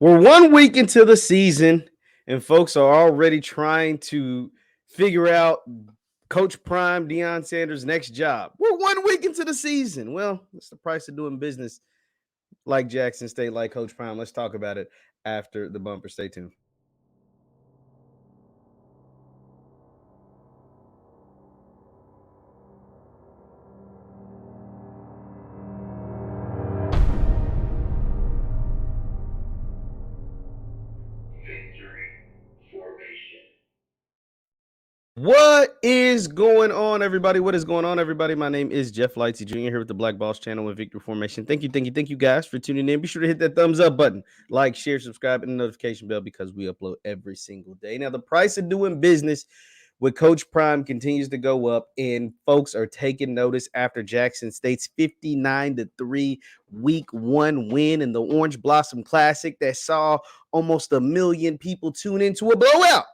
We're 1 week into the season, and folks are already trying to figure out Coach Prime, Deion Sanders' next job. We're 1 week into the season. Well, it's the price of doing business like Jackson State, like Coach Prime. Let's talk about it after the bumper. Stay tuned. What is going on, everybody? What is going on, everybody? My name is JeffLightsYJr. Here with the Black Boss channel with Victory Formation. Thank you guys for tuning in. Be sure to hit that thumbs up button, like, share, subscribe, and the notification bell because we upload every single day. Now, the price of doing business with Coach Prime continues to go up, and folks are taking notice after Jackson State's 59-3 week 1 win in the Orange Blossom Classic that saw almost 1 million people tune into a blowout.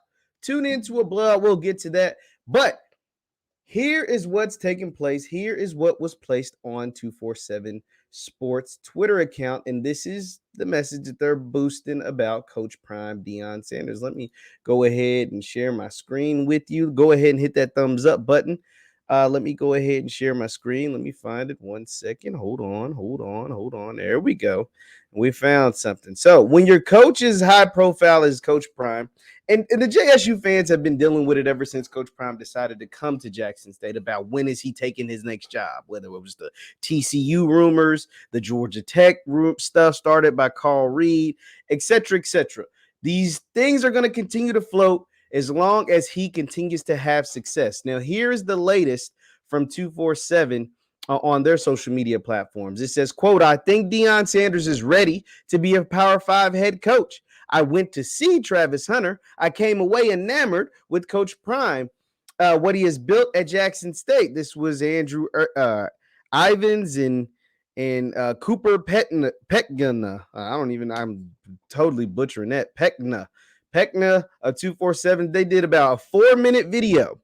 We'll get to that. But here is what's taking place. Here is what was placed on 247 Sports Twitter account. And this is the message that they're boosting about Coach Prime, Deion Sanders. Let me go ahead and share my screen with you. Go ahead and hit that thumbs up button. Let me go ahead and share my screen. Let me find it 1 second. Hold on. There we go. We found something. So when your coach is high profile as Coach Prime, and the JSU fans have been dealing with it ever since Coach Prime decided to come to Jackson State about when is he taking his next job, whether it was the TCU rumors, the Georgia Tech stuff started by Carl Reed, etc., etc. These things are going to continue to float as long as he continues to have success. Now, here is the latest from 247 on their social media platforms. It says, quote, "I think Deion Sanders is ready to be a Power 5 head coach. I went to see Travis Hunter. I came away enamored with Coach Prime, what he has built at Jackson State." This was Andrew Ivins and Cooper Pekgana. I'm totally butchering that. Pekna 247. They did about a 4-minute video,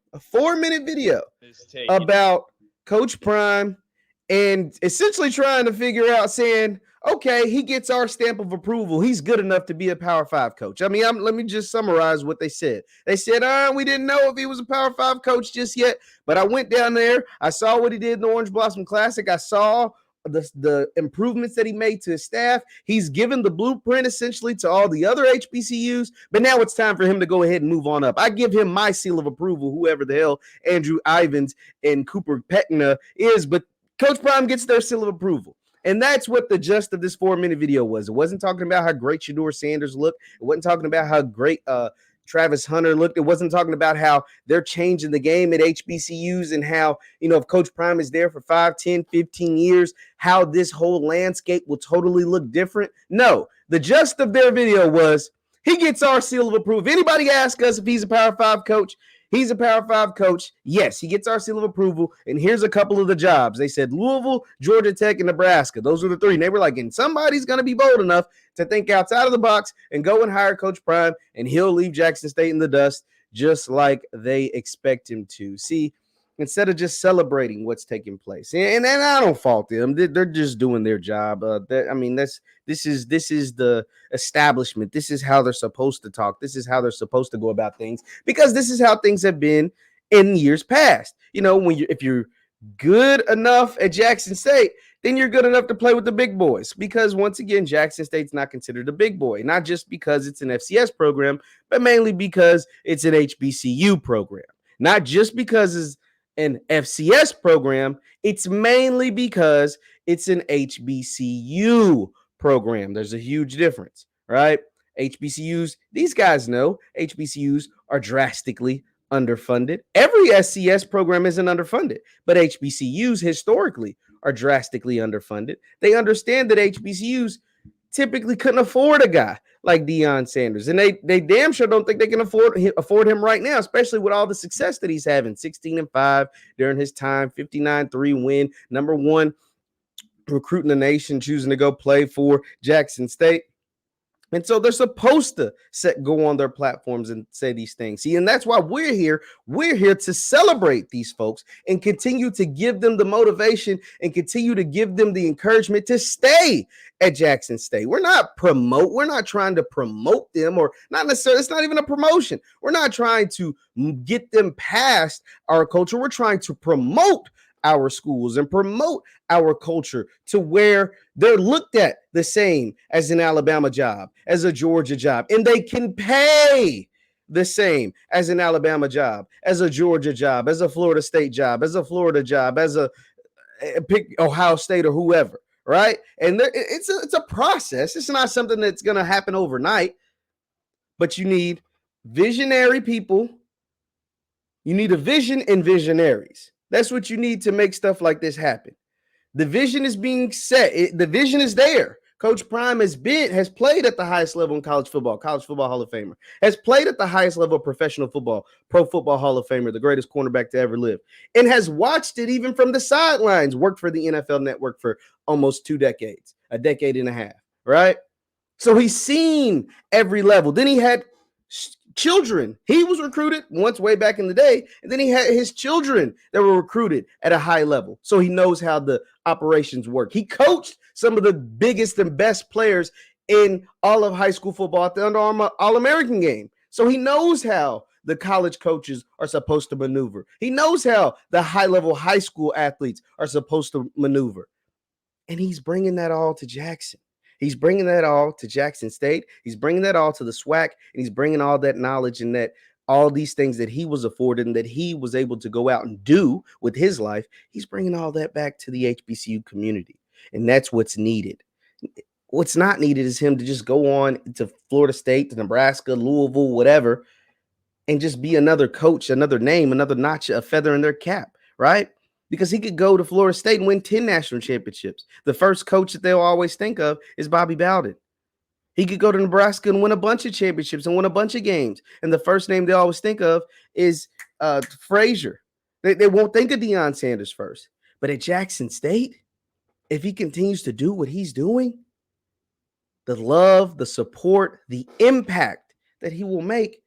about Coach Prime and essentially trying to figure out, saying, okay, he gets our stamp of approval. He's good enough to be a Power 5 coach. I mean, let me just summarize what they said. They said, we didn't know if he was a Power 5 coach just yet, but I went down there. I saw what he did in the Orange Blossom Classic. I saw the improvements that he made to his staff. He's given the blueprint essentially to all the other HBCUs, but now it's time for him to go ahead and move on up. I give him my seal of approval, whoever the hell Andrew Ivins and Cooper Petna is, but Coach Prime gets their seal of approval. And that's what the gist of this 4-minute video was. It wasn't talking about how great Shedeur Sanders looked. It wasn't talking about how great Travis Hunter looked. It wasn't talking about how they're changing the game at HBCUs and how, if Coach Prime is there for 5, 10, 15 years, how this whole landscape will totally look different. No, the gist of their video was he gets our seal of approval. If anybody asks us if he's a Power 5 coach, he's a Power 5 coach. Yes, he gets our seal of approval. And here's a couple of the jobs. They said Louisville, Georgia Tech, and Nebraska. Those were the 3. And they were like, and somebody's going to be bold enough to think outside of the box and go and hire Coach Prime, and he'll leave Jackson State in the dust just like they expect him to. See, instead of just celebrating what's taking place, and I don't fault them. They're just doing their job. This is the establishment. This is how they're supposed to talk. This is how they're supposed to go about things, because this is how things have been in years past. If you're good enough at Jackson State, then you're good enough to play with the big boys, because once again, Jackson State's not considered a big boy, not just because it's an FCS program, but mainly because it's an HBCU program. Not just because it's an FCS program, it's mainly because it's an HBCU program. There's a huge difference, right? HBCUs, these guys know HBCUs are drastically underfunded. Every SCS program isn't underfunded, but HBCUs historically are drastically underfunded. They understand that HBCUs typically couldn't afford a guy like Deion Sanders, and they damn sure don't think they can afford him right now, especially with all the success that he's having. 16-5 during his time, 59-3 win, number 1 recruit in the nation, choosing to go play for Jackson State. And so they're supposed to go on their platforms and say these things. See, and that's why we're here. We're here to celebrate these folks and continue to give them the motivation and continue to give them the encouragement to stay at Jackson State. We're not trying to promote them, or not necessarily, it's not even a promotion. We're not trying to get them past our culture. We're trying to promote our schools and promote our culture to where they're looked at the same as an Alabama job, as a Georgia job, and they can pay the same as an Alabama job, as a Georgia job, as a Florida State job, as a Florida job, as a pick Ohio State or whoever, right? And it's a process. It's not something that's going to happen overnight, but you need visionary people. You need a vision and visionaries. That's what you need to make stuff like this happen. The vision is being set. The vision is there. Coach Prime has played at the highest level in college football Hall of Famer, has played at the highest level of professional football, Pro Football Hall of Famer, the greatest cornerback to ever live, and has watched it even from the sidelines, worked for the NFL Network for almost 2 decades, a decade and a half, right? So he's seen every level. Then he had children. He was recruited once way back in the day, and then he had his children that were recruited at a high level. So he knows how the operations work. He coached some of the biggest and best players in all of high school football at the Under Armour All-American game. So he knows how the college coaches are supposed to maneuver. He knows how the high-level high school athletes are supposed to maneuver. And he's bringing that all to Jackson. He's bringing that all to Jackson State. He's bringing that all to the SWAC, and he's bringing all that knowledge and that all these things that he was afforded and that he was able to go out and do with his life. He's bringing all that back to the HBCU community, and that's what's needed. What's not needed is him to just go on to Florida State, to Nebraska, Louisville, whatever, and just be another coach, another name, another notch, a feather in their cap, right? Because he could go to Florida State and win 10 national championships. The first coach that they'll always think of is Bobby Bowden. He could go to Nebraska and win a bunch of championships and win a bunch of games. And the first name they always think of is Frazier. They won't think of Deion Sanders first. But at Jackson State, if he continues to do what he's doing, the love, the support, the impact that he will make,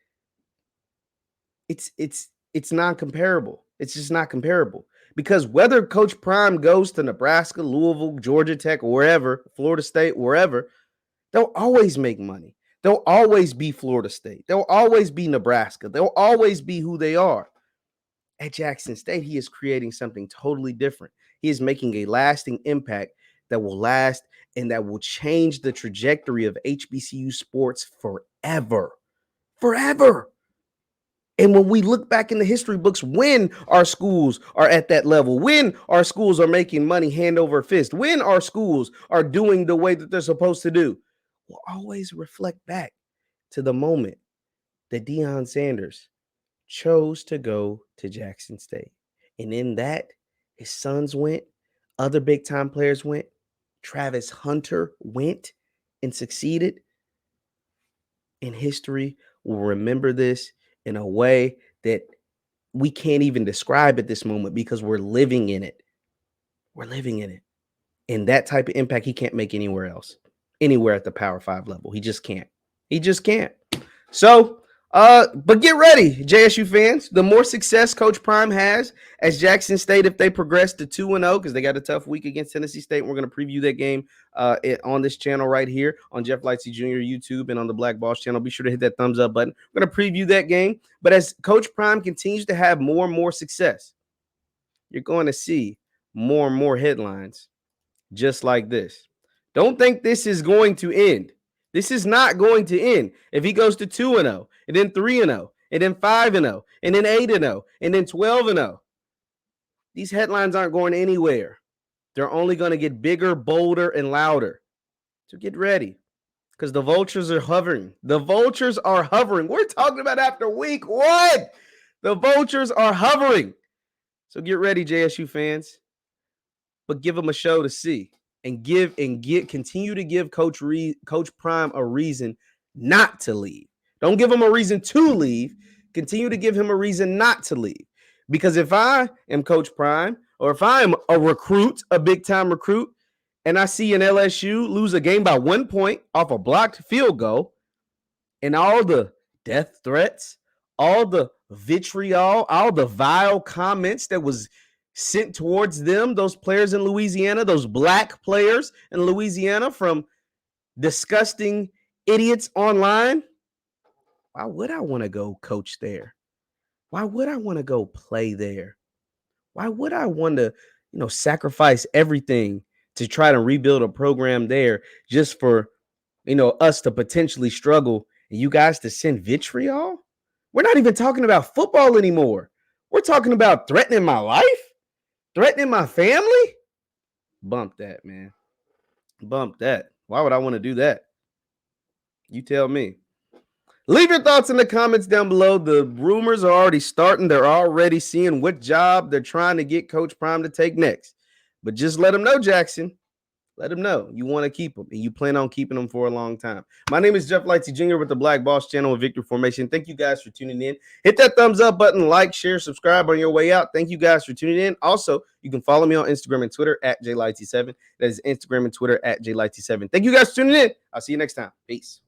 it's non-comparable. It's just not comparable. Because whether Coach Prime goes to Nebraska, Louisville, Georgia Tech, wherever, Florida State, wherever, they'll always make money. They'll always be Florida State. They'll always be Nebraska. They'll always be who they are. At Jackson State, he is creating something totally different. He is making a lasting impact that will last and that will change the trajectory of HBCU sports forever. Forever. And when we look back in the history books, when our schools are at that level, when our schools are making money hand over fist, when our schools are doing the way that they're supposed to do, we'll always reflect back to the moment that Deion Sanders chose to go to Jackson State. And in that, his sons went, other big-time players went, Travis Hunter went and succeeded. And history will remember this in a way that we can't even describe at this moment because we're living in it. We're living in it. And that type of impact he can't make anywhere else, anywhere at the Power 5 level. He just can't. He just can't. So, but get ready, JSU fans. The more success Coach Prime has as Jackson State, if they progress to 2-0, because they got a tough week against Tennessee State. We're going to preview that game on this channel right here on Jeff Lightsy Jr. YouTube and on the Black Boss channel. Be sure to hit that thumbs up button. We're going to preview that game. But as Coach Prime continues to have more and more success, you're going to see more and more headlines just like this. Don't think this is going to end. This is not going to end. If he goes to 2-0, and then 3-0, and then 5-0, and then 8-0, and then 12-0, these headlines aren't going anywhere. They're only going to get bigger, bolder, and louder. So get ready, because the vultures are hovering. The vultures are hovering. We're talking about after week 1. The vultures are hovering. So get ready, JSU fans. But give them a show to see. And continue to give Coach Prime a reason not to leave. Don't give him a reason to leave. Continue to give him a reason not to leave. Because if I am Coach Prime, or if I am a recruit, a big-time recruit, and I see an LSU lose a game by 1 point off a blocked field goal, and all the death threats, all the vitriol, all the vile comments that was sent towards them, those players in Louisiana, those black players in Louisiana from disgusting idiots online, why would I want to go coach there? Why would I want to go play there? Why would I want to, sacrifice everything to try to rebuild a program there just for, us to potentially struggle and you guys to send vitriol? We're not even talking about football anymore. We're talking about threatening my life, threatening my family. Bump that, man. Bump that. Why would I want to do that? You tell me. Leave your thoughts in the comments down below. The rumors are already starting. They're already seeing what job they're trying to get Coach Prime to take next. But just let them know, Jackson. Let them know you want to keep them and you plan on keeping them for a long time. My name is JeffLightsyJr with the Black Boss channel of Victory Formation. Thank you guys for tuning in. Hit that thumbs up button, like, share, subscribe on your way out. Thank you guys for tuning in. Also, you can follow me on Instagram and Twitter at JLightsy7. That is Instagram and Twitter at JLightsy7. Thank you guys for tuning in. I'll see you next time. Peace.